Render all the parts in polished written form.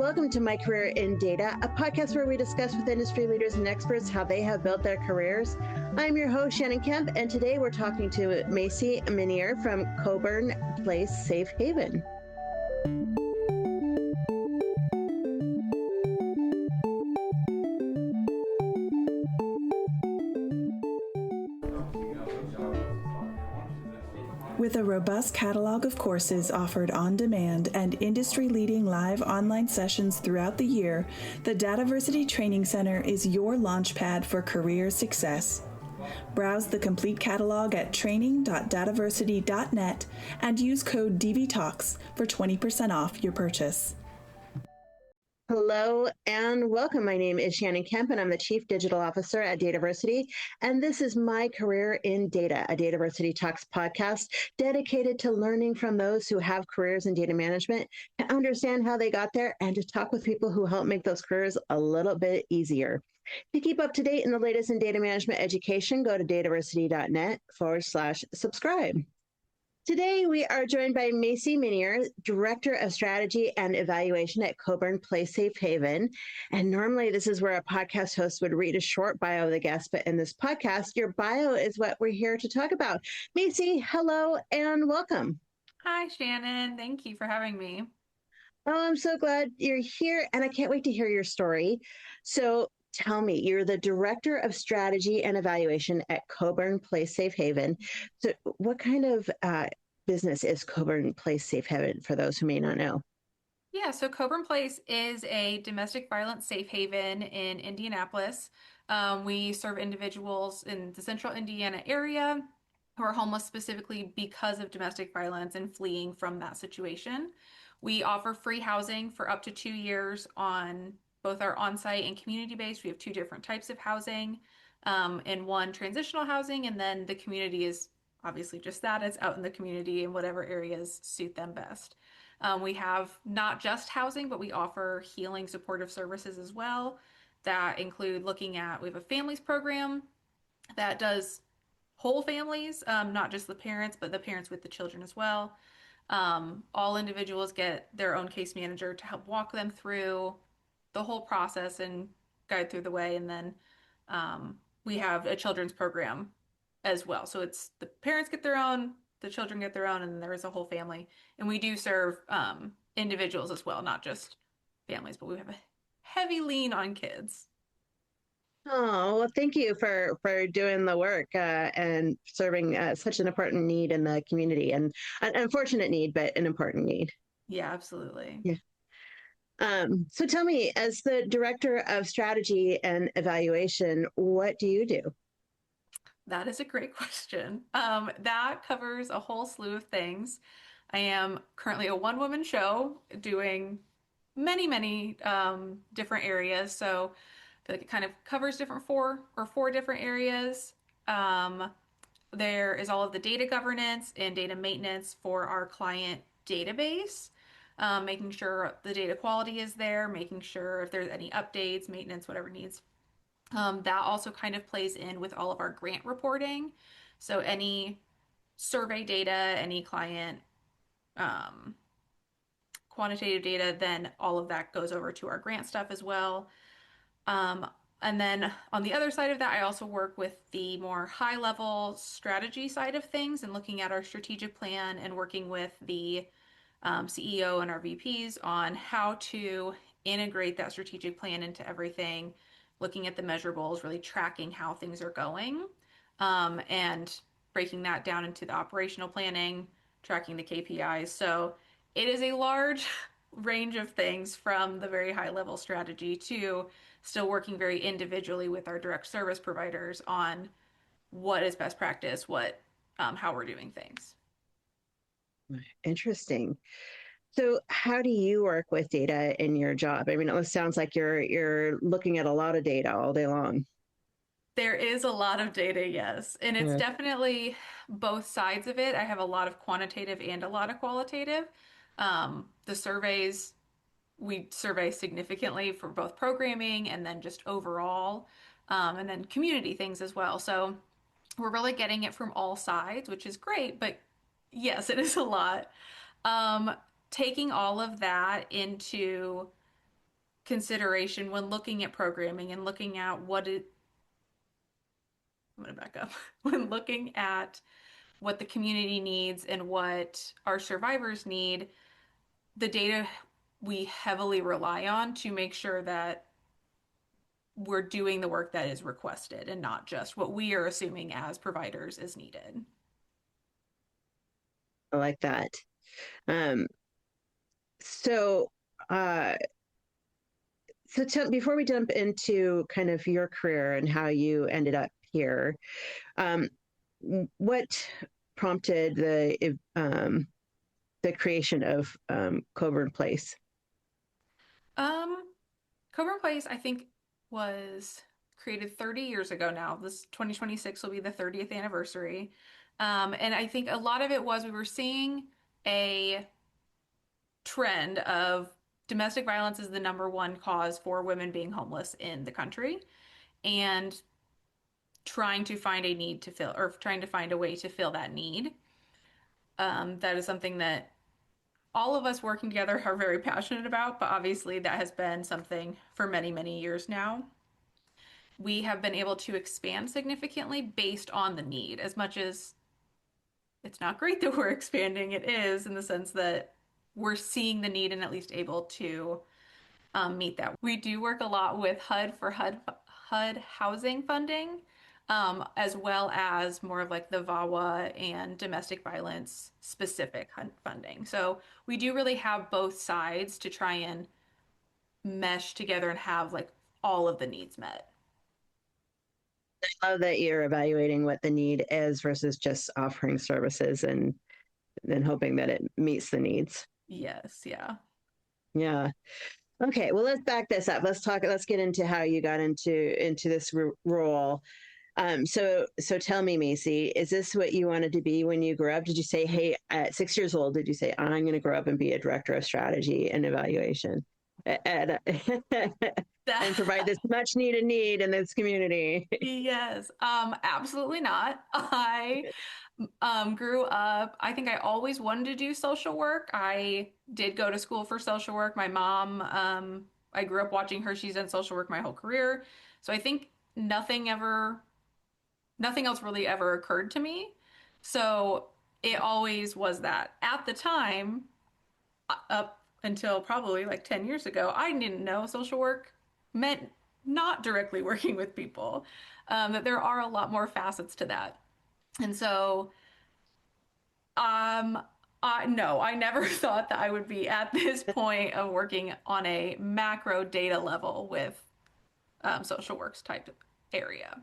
welcome to My Career in Data, a podcast where we discuss with industry leaders and experts how they have built their careers. I'm your host, Shannon Kemp, and today we're talking to Macie Minier from Coburn Place Safe Haven. With a robust catalog of courses offered on demand and industry-leading live online sessions throughout the year, the DATAVERSITY Training Center is your launchpad for career success. Browse the complete catalog at training.dataversity.net and use code DVTalks for 20% off your purchase. Hello and welcome. My name is Shannon Kemp and I'm the Chief Digital Officer at DATAVERSITY. And this is My Career in Data, a DATAVERSITY Talks podcast dedicated to learning from those who have careers in data management, to understand how they got there, and to talk with people who help make those careers a little bit easier. To keep up to date in the latest in data management education, go to dataversity.net/subscribe. Today, we are joined by Macie Minier, Director of Strategy and Evaluation at Coburn Place Safe Haven. And normally this is where a podcast host would read a short bio of the guest, but in this podcast, your bio is what we're here to talk about. Macie, hello and welcome. Hi, Shannon. Thank you for having me. Oh, I'm so glad you're here, and I can't wait to hear your story. So tell me, you're the Director of Strategy and Evaluation at Coburn Place Safe Haven. So what kind of business is Coburn Place Safe Haven, for those who may not know? Yeah, so Coburn Place is a domestic violence safe haven in Indianapolis. We serve individuals in the central Indiana area who are homeless specifically because of domestic violence and fleeing from that situation. We offer free housing for up to 2 years on both our on-site and community-based. We have 2 different types of housing, and one transitional housing, and then the community is obviously just that. It's out in the community in whatever areas suit them best. We have not just housing, but we offer healing supportive services as well that include we have a families program that does whole families, not just the parents, but the parents with the children as well. All individuals get their own case manager to help walk them through the whole process and guide through the way. And then we have a children's program as well. So it's the parents get their own, the children get their own, and then there is a whole family. And we do serve individuals as well, not just families, but we have a heavy lean on kids. Oh, well, thank you for doing the work and serving such an important need in the community, and an unfortunate need, but an important need. Yeah, absolutely. Yeah. So tell me, as the Director of Strategy and Evaluation, what do you do? That is a great question. That covers a whole slew of things. I am currently a one-woman show doing many different areas. So I feel like it kind of covers four different areas. There is all of the data governance and data maintenance for our client database, making sure the data quality is there, making sure if there's any updates, maintenance, whatever needs. That also kind of plays in with all of our grant reporting. So any survey data, any client quantitative data, then all of that goes over to our grant stuff as well. And then on the other side of that, I also work with the more high-level strategy side of things and looking at our strategic plan and working with the CEO and our VPs on how to integrate that strategic plan into everything, looking at the measurables, really tracking how things are going, and breaking that down into the operational planning, tracking the KPIs. So it is a large range of things, from the very high level strategy to still working very individually with our direct service providers on what is best practice, how we're doing things. Interesting. So how do you work with data in your job? I mean, it sounds like you're looking at a lot of data all day long. There is a lot of data, yes. And it's definitely both sides of it. I have a lot of quantitative and a lot of qualitative. The surveys, we survey significantly for both programming and then just overall, and then community things as well. So we're really getting it from all sides, which is great, but yes, it is a lot. Taking all of that into consideration when looking at programming and looking at I'm going to back up. When looking at what the community needs and what our survivors need, the data we heavily rely on to make sure that we're doing the work that is requested and not just what we are assuming as providers is needed. I like that. Um, so, uh, before we jump into kind of your career and how you ended up here, um, what prompted the creation of Coburn Place? Um, Coburn Place, I think, was created 30 years ago now. This 2026 will be the 30th anniversary. And I think a lot of it was we were seeing a trend of domestic violence is the number one cause for women being homeless in the country, and trying to find a need to fill, or trying to find a way to fill that need. That is something that all of us working together are very passionate about, but obviously that has been something for many, many years now. We have been able to expand significantly based on the need. As much as it's not great that we're expanding, it is in the sense that we're seeing the need and at least able to meet that. We do work a lot with HUD housing funding, as well as more of like the VAWA and domestic violence specific funding. So we do really have both sides to try and mesh together and have like all of the needs met. I love that you're evaluating what the need is versus just offering services and then hoping that it meets the needs. Yes, yeah. Yeah. Okay, well, let's back this up. Let's get into how you got into this role. So tell me, Macie, is this what you wanted to be when you grew up? Did you say, hey, at 6 years old, did you say, I'm going to grow up and be a director of strategy and evaluation and provide this much needed need in this community? Yes, absolutely not. I grew up, I think I always wanted to do social work. I did go to school for social work. My mom, I grew up watching her. She's done social work my whole career. So I think nothing else really ever occurred to me. So it always was that. At the time, up until probably like 10 years ago, I didn't know social work meant not directly working with people, that there are a lot more facets to that. And so, no, I never thought that I would be at this point of working on a macro data level with social works type area.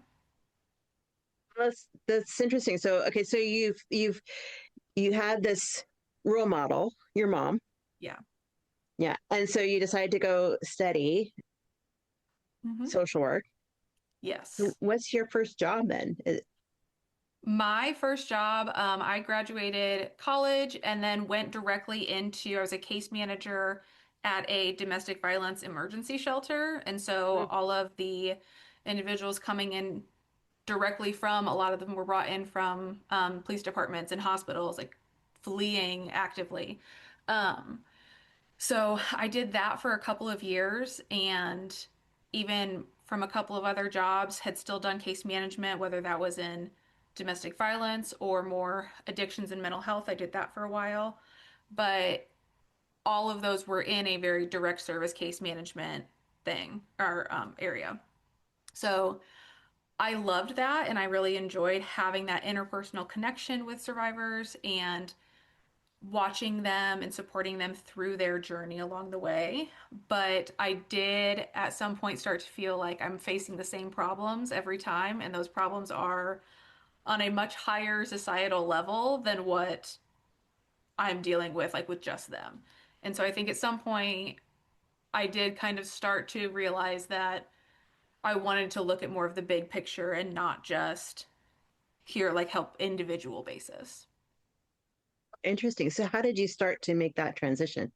That's interesting. So okay, so you had this role model, your mom. Yeah. Yeah. And so you decided to go study social work. Yes. So what's your first job then? My first job, I graduated college and then went directly I was a case manager at a domestic violence emergency shelter. And so all of the individuals coming in directly from, a lot of them were brought in from police departments and hospitals, like fleeing actively. So I did that for a couple of years, and even from a couple of other jobs, had still done case management, whether that was in domestic violence or more addictions and mental health. I did that for a while, but all of those were in a very direct service case management thing or area. So I loved that, and I really enjoyed having that interpersonal connection with survivors and watching them and supporting them through their journey along the way. But I did at some point start to feel like I'm facing the same problems every time, and those problems are on a much higher societal level than what I'm dealing with, like with just them. And so I think at some point I did kind of start to realize that I wanted to look at more of the big picture and not just here, like help individual basis. Interesting. So how did you start to make that transition?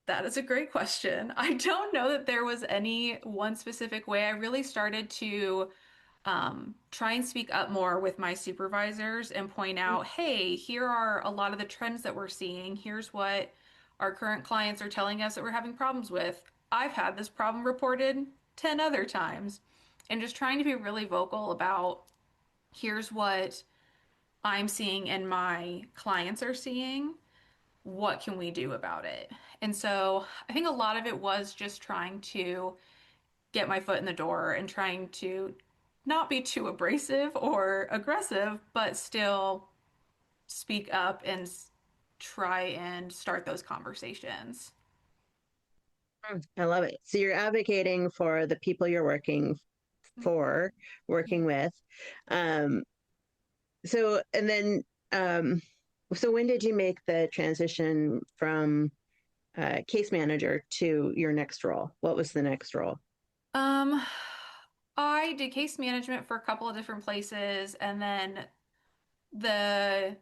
That is a great question. I don't know that there was any one specific way. I really started to try and speak up more with my supervisors and point out, hey, here are a lot of the trends that we're seeing. Here's what our current clients are telling us that we're having problems with. I've had this problem reported 10 other times. And just trying to be really vocal about here's what I'm seeing and my clients are seeing. What can we do about it? And so I think a lot of it was just trying to get my foot in the door and trying to not be too abrasive or aggressive, but still speak up and try and start those conversations. I love it. So you're advocating for the people you're for, working with. Um, so, and then, so when did you make the transition from case manager to your next role? What was the next role? Um, I did case management for a couple of different places, and then the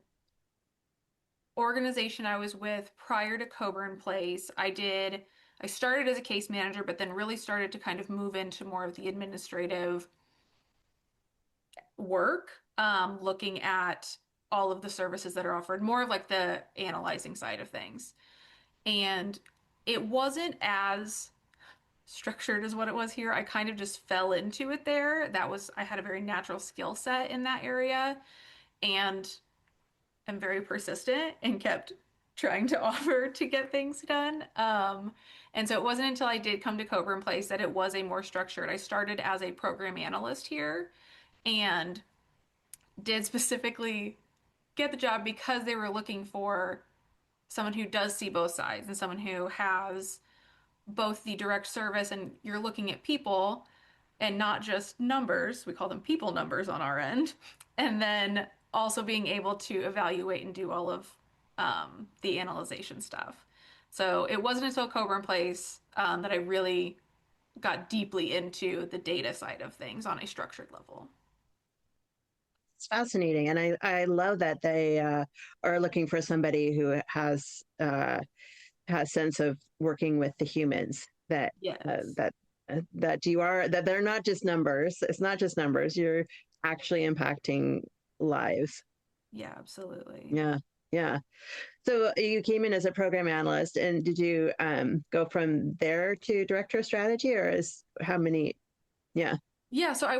organization I was with prior to Coburn Place, I started as a case manager, but then really started to kind of move into more of the administrative work, looking at all of the services that are offered, more of like the analyzing side of things. And it wasn't as structured as what it was here. I kind of just fell into it there. I had a very natural skill set in that area, and I'm very persistent and kept trying to offer to get things done. And so it wasn't until I did come to Coburn Place that it was a more structured. I started as a program analyst here and did specifically get the job because they were looking for someone who does see both sides and someone who has both the direct service and you're looking at people and not just numbers. We call them people numbers on our end. And then also being able to evaluate and do all of the analyzation stuff. So it wasn't until Coburn Place that I really got deeply into the data side of things on a structured level. It's fascinating, and I love that they are looking for somebody who has sense of working with the humans. Yes. That they're not just numbers. It's not just numbers. You're actually impacting lives. Yeah, absolutely. Yeah, yeah. So you came in as a program analyst, and did you go from there to director of strategy, or how many? Yeah. Yeah, so I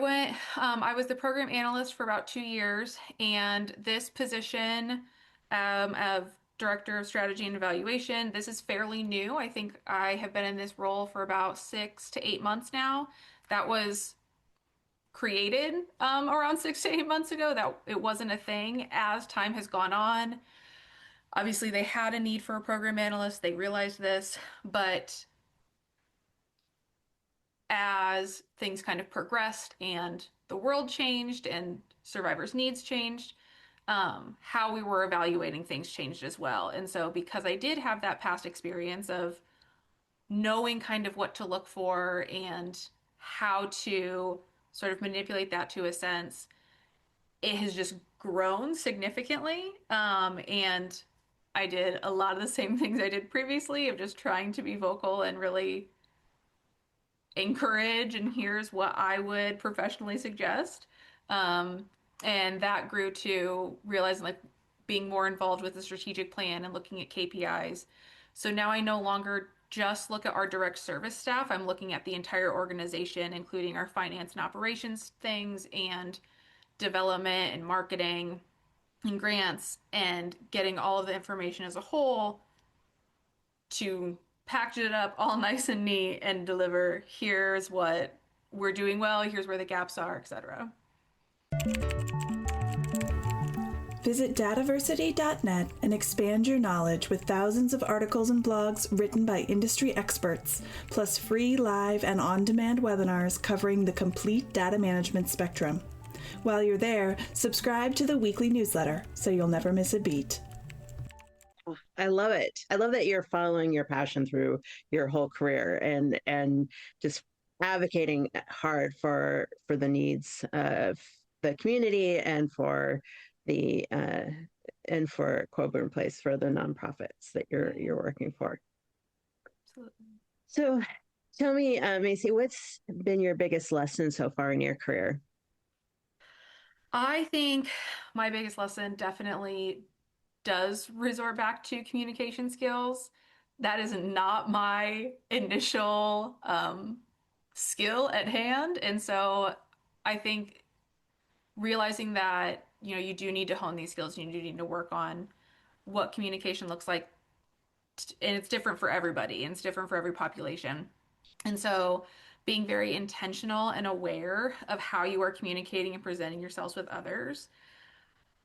was the program analyst for about 2 years, and this position of director of strategy and evaluation, this is fairly new. I think I have been in this role for about 6 to 8 months now. That was created around 6 to 8 months ago. That it wasn't a thing as time has gone on. Obviously, they had a need for a program analyst. They realized this, but as things kind of progressed and the world changed and survivors' needs changed, how we were evaluating things changed as well. And so, because I did have that past experience of knowing kind of what to look for and how to sort of manipulate that to a sense, it has just grown significantly. And I did a lot of the same things I did previously of just trying to be vocal and really encourage and here's what I would professionally suggest. And that grew to realizing like being more involved with the strategic plan and looking at KPIs. So now I no longer just look at our direct service staff. I'm looking at the entire organization, including our finance and operations things and development and marketing and grants, and getting all of the information as a whole to package it up all nice and neat and deliver here's what we're doing well, here's where the gaps are, etc. Visit dataversity.net and expand your knowledge with thousands of articles and blogs written by industry experts, plus free live and on-demand webinars covering the complete data management spectrum. While you're there, subscribe to the weekly newsletter so you'll never miss a beat. I love it. I love that you're following your passion through your whole career and just advocating hard for the needs of the community and for Coburn Place, for the nonprofits that you're working for. Absolutely. So tell me, Macie, what's been your biggest lesson so far in your career? I think my biggest lesson definitely does resort back to communication skills. that is not my initial skill at hand. And so I think realizing that, you do need to hone these skills, and you do need to work on what communication looks like, and it's different for everybody, and it's different for every population. And so being very intentional and aware of how you are communicating and presenting yourselves with others.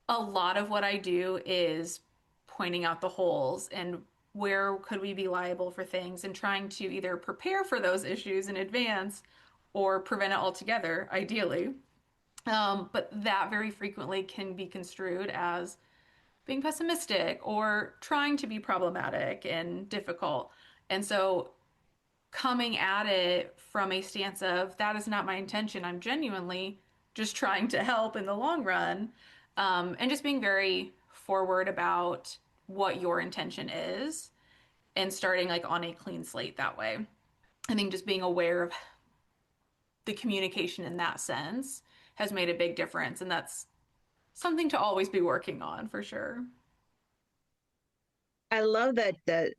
A lot of what I do is pointing out the holes and where could we be liable for things, and trying to either prepare for those issues in advance or prevent it altogether, ideally. But that very frequently can be construed as being pessimistic or trying to be problematic and difficult. And so coming at it from a stance of that is not my intention. I'm genuinely just trying to help in the long run, and just being very forward about what your intention is and starting like on a clean slate that way. I think just being aware of the communication in that sense has made a big difference, and that's something to always be working on for sure. I love that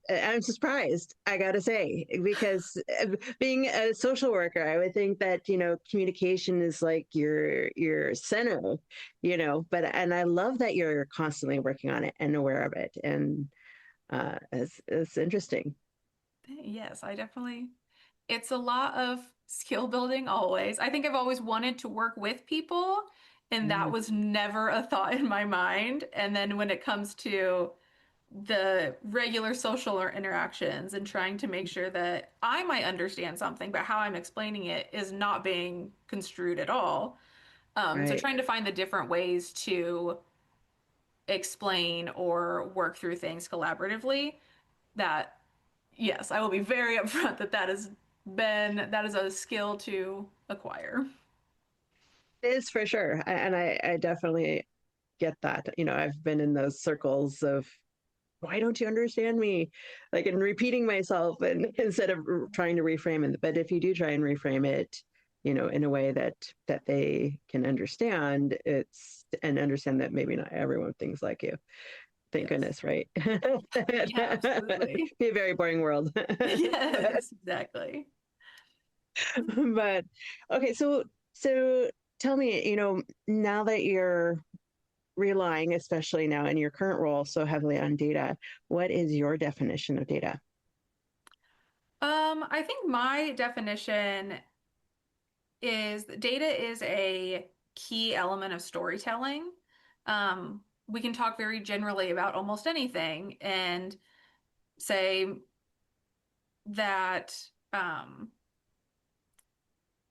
I'm surprised, I gotta say, because being a social worker, I would think that, communication is like your center, and I love that you're constantly working on it and aware of it. And it's interesting. Yes, I definitely, it's a lot of skill building always. I think I've always wanted to work with people, and that Mm, was never a thought in my mind. And then when it comes to the regular social or interactions and trying to make sure that I might understand something, but how I'm explaining it is not being construed at all. So right. trying to find the different ways to explain or work through things collaboratively, that yes, I will be very upfront that that is a skill to acquire. It is for sure. And I definitely get that. I've been in those circles of, why don't you understand me? Like, and repeating myself, and instead of trying to reframe it. But if you do try and reframe it, in a way that they can understand, and understand that maybe not everyone thinks like you. Thank Yes. goodness, right? Yeah, absolutely. Be a very boring world. but, Yes, exactly. but okay, so tell me, now that you're relying, especially now in your current role, so heavily on data, what is your definition of data? I think my definition is data is a key element of storytelling. We can talk very generally about almost anything and say that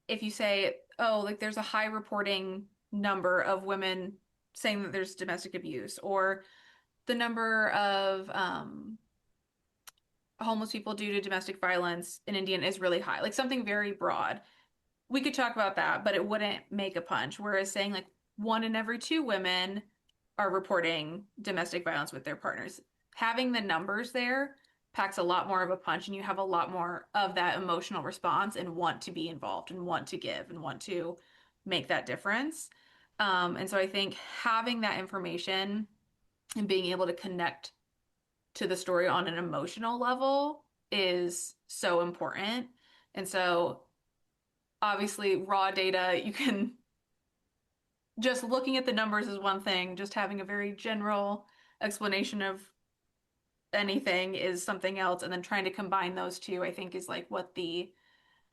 if you say, oh, like there's a high reporting number of women saying that there's domestic abuse, or the number of homeless people due to domestic violence in Indiana is really high, like something very broad. We could talk about that, but it wouldn't make a punch. Whereas saying like one in every two women are reporting domestic violence with their partners, having the numbers there packs a lot more of a punch, and you have a lot more of that emotional response and want to be involved and want to give and want to make that difference. And so I think having that information and being able to connect to the story on an emotional level is so important. And so obviously raw data, you can just looking at the numbers is one thing, just having a very general explanation of anything is something else, and then trying to combine those two, I think, is like what the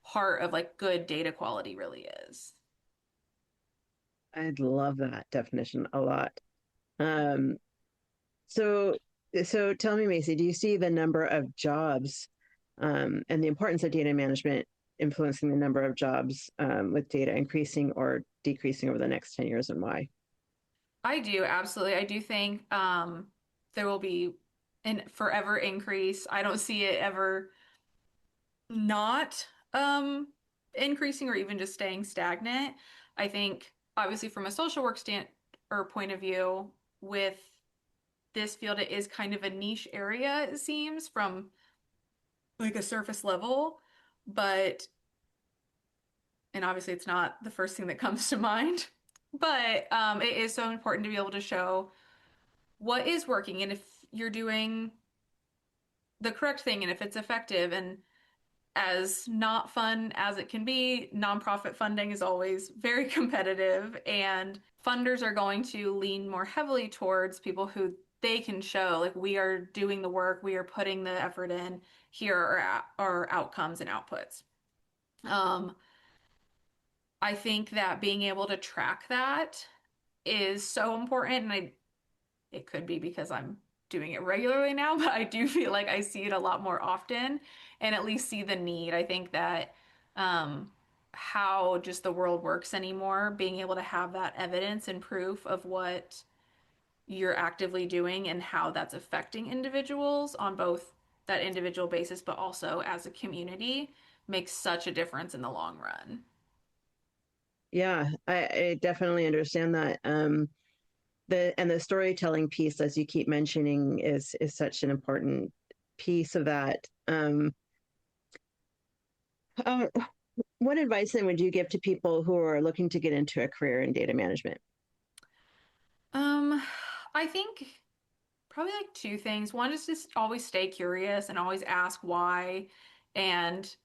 heart of like good data quality really is. I'd love that definition a lot. Um, so, so tell me, Macie, do you see the number of jobs, and the importance of data management influencing the number of jobs, with data increasing or decreasing over the next 10 years, and why? I do, absolutely. I do think there will be an forever increase. I don't see it ever not increasing or even just staying stagnant. I think obviously from a social work stand or point of view with this field, it is kind of a niche area, it seems, from like a surface level, but and obviously it's not the first thing that comes to mind, but it is so important to be able to show what is working, and if you're doing the correct thing and if it's effective. And as not fun as it can be, nonprofit funding is always very competitive, and funders are going to lean more heavily towards people who they can show, like, we are doing the work, we are putting the effort in, here are our outcomes and outputs. Um, I think that being able to track that is so important, and it could be because I'm doing it regularly now, but I do feel like I see it a lot more often and at least see the need. I think that how just the world works anymore, being able to have that evidence and proof of what you're actively doing and how that's affecting individuals on both that individual basis, but also as a community, makes such a difference in the long run. Yeah, I definitely understand that. The storytelling piece, as you keep mentioning, is such an important piece of that. Uh, what advice then would you give to people who are looking to get into a career in data management? Um, I think probably like two things. One is just always stay curious and always ask why. And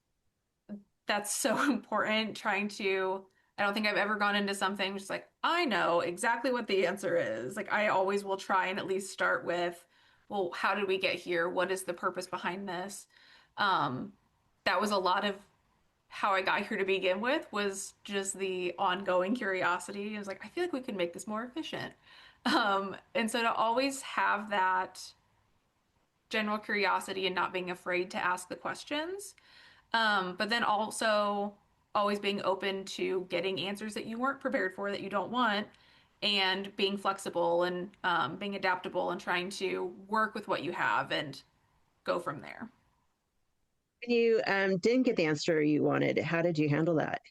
that's so important. I don't think I've ever gone into something just like, I know exactly what the answer is. Like, I always will try and at least start with, well, how did we get here? What is the purpose behind this? Um, that was a lot of how I got here to begin with, was just the ongoing curiosity. I was like, I feel like we could make this more efficient. And so to always have that general curiosity and not being afraid to ask the questions, but then also always being open to getting answers that you weren't prepared for, that you don't want, and being flexible and being adaptable and trying to work with what you have and go from there. When you didn't get the answer you wanted, how did you handle that?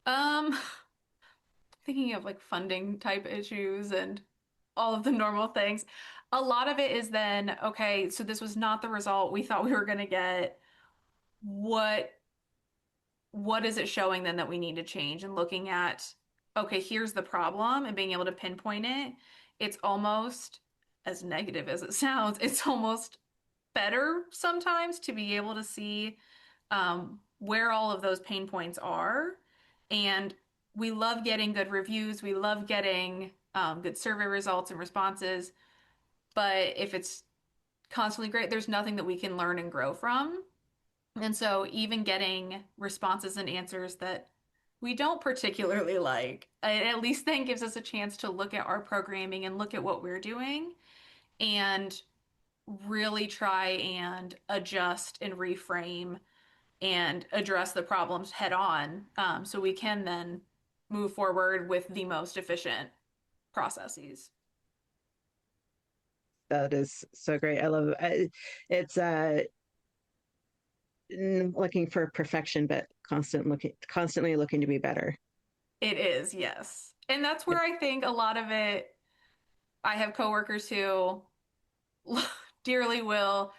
Um, Thinking of like funding type issues and all of the normal things. A lot of it is then, okay, so this was not the result we thought we were going to get. What what is it showing then that we need to change? And looking at, okay, here's the problem and being able to pinpoint it. It's almost, as negative as it sounds, it's almost better sometimes to be able to see where all of those pain points are. And we love getting good reviews. We love getting good survey results and responses. But if it's constantly great, there's nothing that we can learn and grow from. And so even getting responses and answers that we don't particularly like, it at least then gives us a chance to look at our programming and look at what we're doing and really try and adjust and reframe and address the problems head on, so we can then move forward with the most efficient processes. That is so great. I love it. It's looking for perfection, but constantly looking to be better. It is, yes. And that's where I think a lot of it, I have coworkers who dearly will,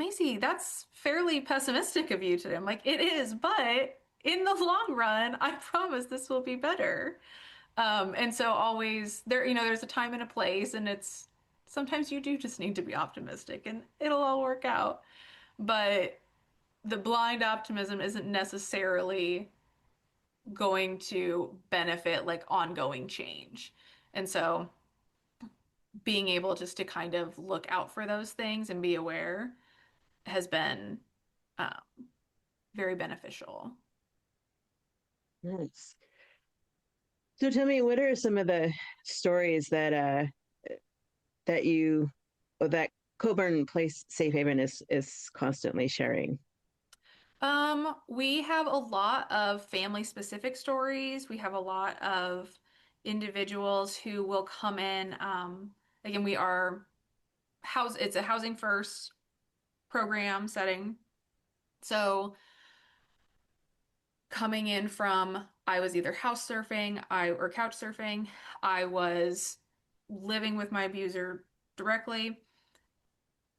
Macie, that's fairly pessimistic of you today. I'm like, it is, but in the long run, I promise this will be better. And so always there, there's a time and a place, and it's sometimes you do just need to be optimistic and it'll all work out. But the blind optimism isn't necessarily going to benefit like ongoing change. And so being able just to kind of look out for those things and be aware has been um, very beneficial. Nice. So tell me, what are some of the stories that you that Coburn Place Safe Haven is constantly sharing? We have a lot of family specific stories. We have a lot of individuals who will come in. Again, we are it's a housing first program setting. So coming in from, I was either house surfing, or couch surfing, I was living with my abuser directly,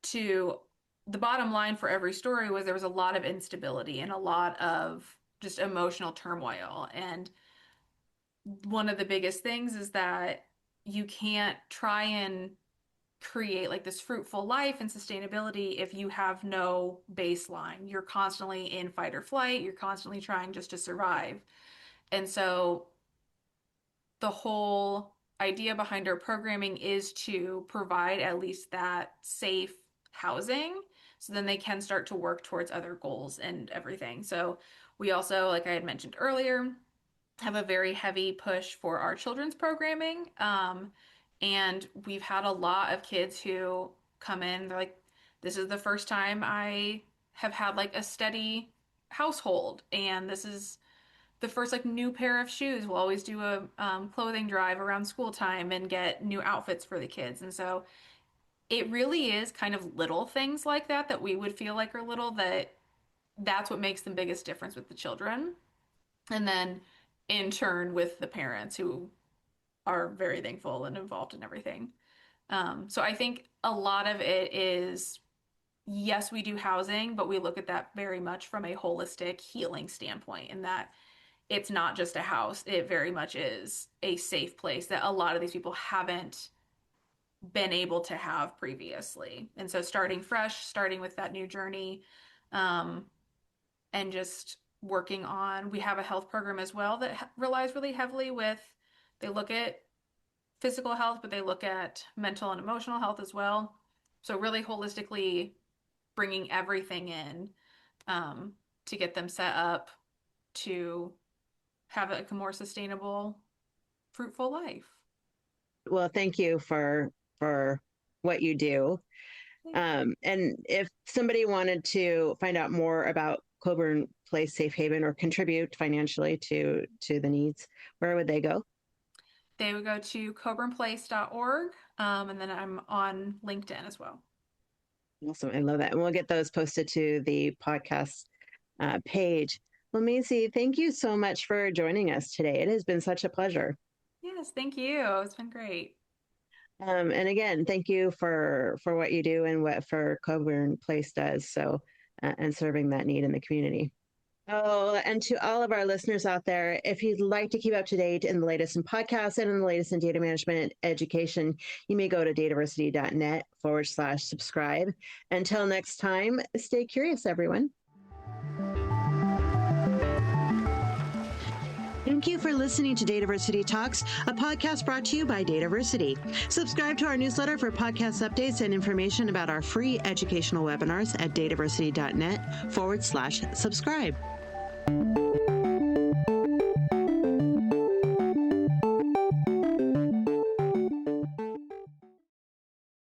to the bottom line for every story was there was a lot of instability and a lot of just emotional turmoil. And one of the biggest things is that you can't try and create like this fruitful life and sustainability if you have no baseline. You're constantly in fight or flight, you're constantly trying just to survive. And so the whole idea behind our programming is to provide at least that safe housing so then they can start to work towards other goals and everything. So we also, like I had mentioned earlier, have a very heavy push for our children's programming. And we've had a lot of kids who come in, they're like, this is the first time I have had like a steady household, and this is the first like new pair of shoes. We'll always do a clothing drive around school time and get new outfits for the kids. And so it really is kind of little things like that that we would feel like are little, that's what makes the biggest difference with the children. And then in turn with the parents who are very thankful and involved in everything. So I think a lot of it is, yes, we do housing, but we look at that very much from a holistic healing standpoint, in that it's not just a house. It very much is a safe place that a lot of these people haven't been able to have previously. And so starting fresh, starting with that new journey, and just working on, we have a health program as well that relies really heavily with, they look at physical health, but they look at mental and emotional health as well. So really holistically bringing everything in, to get them set up to have a more sustainable, fruitful life. Well, thank you for what you do. And if somebody wanted to find out more about Coburn Place Safe Haven or contribute financially to the needs, where would they go? They would go to coburnplace.org, and then I'm on LinkedIn as well. Awesome. I love that. And we'll get those posted to the podcast page. Well, Macie, thank you so much for joining us today. It has been such a pleasure. Yes, thank you. It's been great. And again, thank you for what you do and what for Coburn Place does. So, and serving that need in the community. Oh, and to all of our listeners out there, if you'd like to keep up to date in the latest in podcasts and in the latest in data management education, you may go to dataversity.net/subscribe. Until next time, stay curious, everyone. Thank you for listening to DATAVERSITY Talks, a podcast brought to you by DATAVERSITY. Subscribe to our newsletter for podcast updates and information about our free educational webinars at dataversity.net/subscribe.